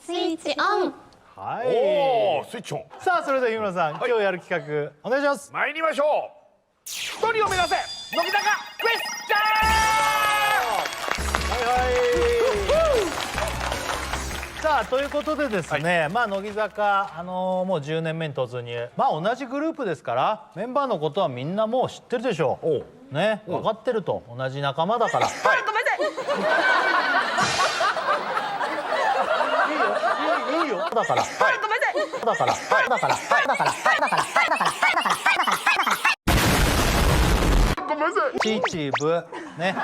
スイッチオン。はおお、スイッチオン。さあそれでは日村さん、今日やる企画お願いします。参りましょう。一人を目指せ乃木坂クエスチョン。はいさあということでですね、まあ乃木坂もう10年目に突入、まあ同じグループですからメンバーのことはみんなもう知ってるでしょうね、分かってると、同じ仲間だから。はい、ごめんなさい。いいよだから、はい、ごめんなさい。だから、はい、だから、はい、だから、はい、だから、はい、だから、はい、だから、はい、だから、ごめんなさい。チーチーブね